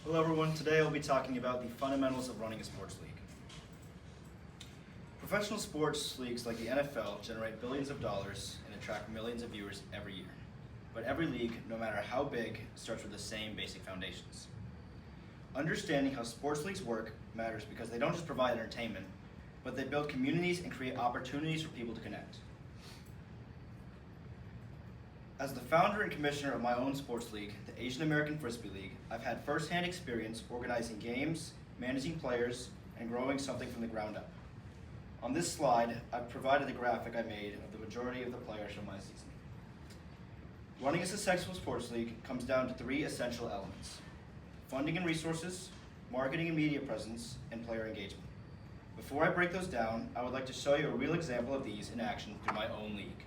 Hello everyone, today I'll be talking about the fundamentals of running a sports league. Professional sports leagues like the NFL generate billions of dollars and attract millions of viewers every year. But every league, no matter how big, starts with the same basic foundations. Understanding how sports leagues work matters because they don't just provide entertainment, but they build communities and create opportunities for people to connect. As the founder and commissioner of my own sports league, the Asian American Frisbee League, I've had first-hand experience organizing games, managing players, and growing something from the ground up. On this slide, I've provided a graphic I made of the majority of the players from my season. Running a successful sports league comes down to three essential elements: funding and resources, marketing and media presence, and player engagement. Before I break those down, I would like to show you a real example of these in action through my own league.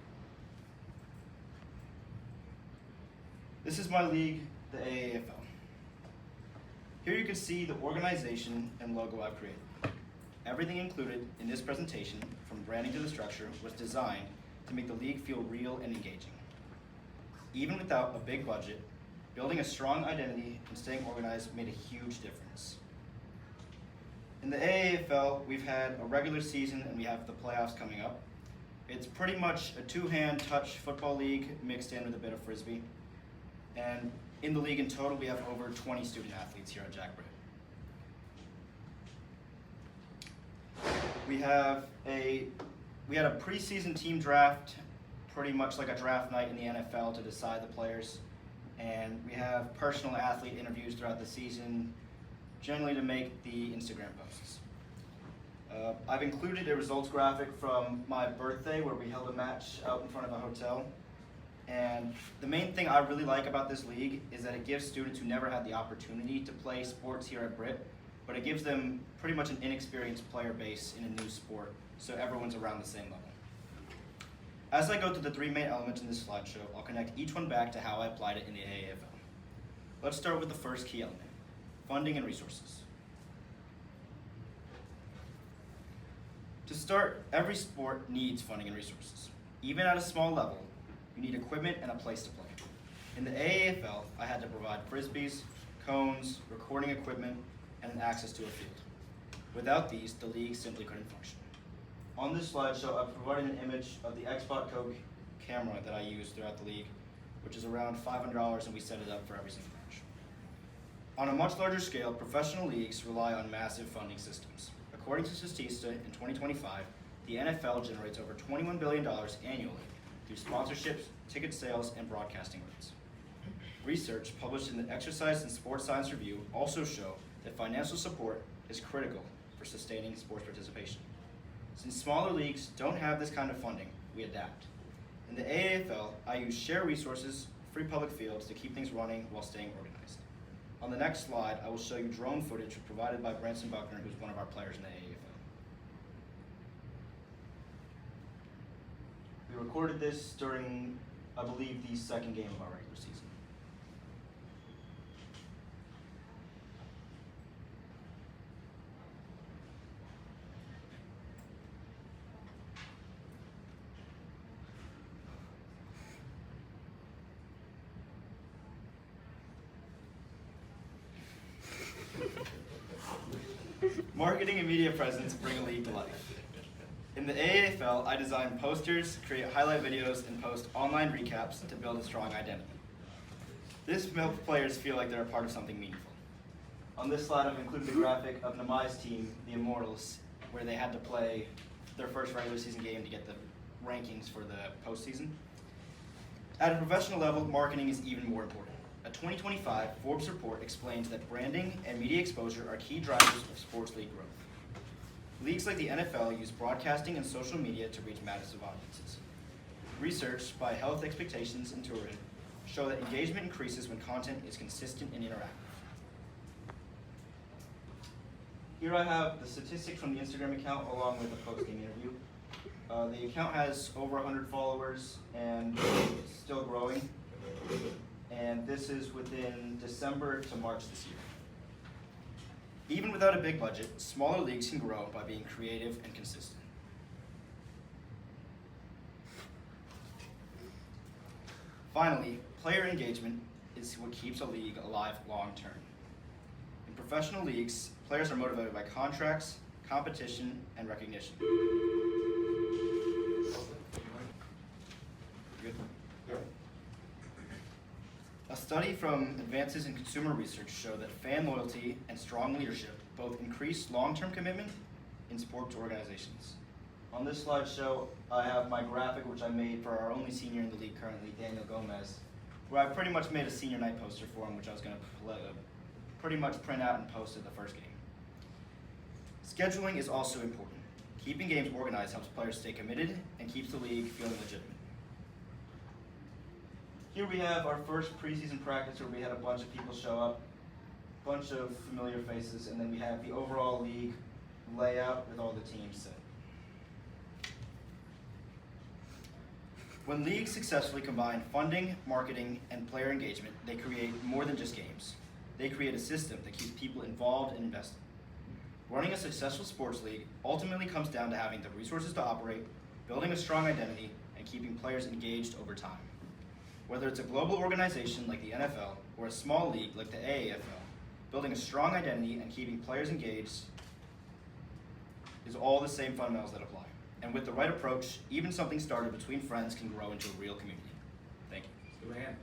This is my league, the AAFL. Here you can see the organization and logo I've created. Everything included in this presentation, from branding to the structure, was designed to make the league feel real and engaging. Even without a big budget, building a strong identity and staying organized made a huge difference. In the AAFL, we've had a regular season and we have the playoffs coming up. It's pretty much a two-hand touch football league mixed in with a bit of Frisbee. And in the league in total, we have over 20 student athletes here at Jack Britt. We had a preseason team draft, pretty much like a draft night in the NFL to decide the players. And we have personal athlete interviews throughout the season, generally to make the Instagram posts. I've included a results graphic from my birthday where we held a match out in front of a hotel. And the main thing I really like about this league is that it gives students who never had the opportunity to play sports here at Britt, but it gives them pretty much an inexperienced player base in a new sport, so everyone's around the same level. As I go through the three main elements in this slideshow, I'll connect each one back to how I applied it in the AAFL. Let's start with the first key element, funding and resources. To start, every sport needs funding and resources. Even at a small level, you need equipment and a place to play. In the AAFL, I had to provide frisbees, cones, recording equipment, and access to a field. Without these, the league simply couldn't function. On this slideshow, I've provided an image of the Xbox Code camera that I use throughout the league, which is around $500, and we set it up for every single match. On a much larger scale, professional leagues rely on massive funding systems. According to Statista, in 2025, the NFL generates over $21 billion annually through sponsorships, ticket sales, and broadcasting rights. Research published in the Exercise and Sports Science Review also show that financial support is critical for sustaining sports participation. Since smaller leagues don't have this kind of funding, we adapt. In the AAFL, I use shared resources, free public fields to keep things running while staying organized. On the next slide, I will show you drone footage provided by Branson Buckner, who's one of our players in the AAFL. We recorded this during, I believe, the second game of our regular season. Marketing and media presence bring a league to life. In the AAFL, I design posters, create highlight videos, and post online recaps to build a strong identity. This helps players feel like they're a part of something meaningful. On this slide, I've included a graphic of Namai's team, the Immortals, where they had to play their first regular season game to get the rankings for the postseason. At a professional level, marketing is even more important. A 2025 Forbes report explains that branding and media exposure are key drivers of sports league growth. Leagues like the NFL use broadcasting and social media to reach massive audiences. Research by Health Expectations in Turin show that engagement increases when content is consistent and interactive. Here I have the statistics from the Instagram account along with the post-game interview. The account has over 100 followers and it's still growing. And this is within December to March this year. Even without a big budget, smaller leagues can grow by being creative and consistent. Finally, player engagement is what keeps a league alive long term. professional leagues, players are motivated by contracts, competition, and recognition. Good. A study from Advances in Consumer Research showed that fan loyalty and strong leadership both increase long-term commitment in sports organizations. On this slideshow, I have my graphic, which I made for our only senior in the league currently, Daniel Gomez, where I pretty much made a senior night poster for him, which I was going to pretty much print out and post at the first game. Scheduling is also important. Keeping games organized helps players stay committed and keeps the league feeling legitimate. Here we have our first preseason practice where we had a bunch of people show up, a bunch of familiar faces, and then we have the overall league layout with all the teams set. When leagues successfully combine funding, marketing, and player engagement, they create more than just games. They create a system that keeps people involved and invested. Running a successful sports league ultimately comes down to having the resources to operate, building a strong identity, and keeping players engaged over time. Whether it's a global organization like the NFL or a small league like the AAFL, building a strong identity and keeping players engaged is all the same fundamentals that apply. And with the right approach, even something started between friends can grow into a real community. Thank you. Good hand.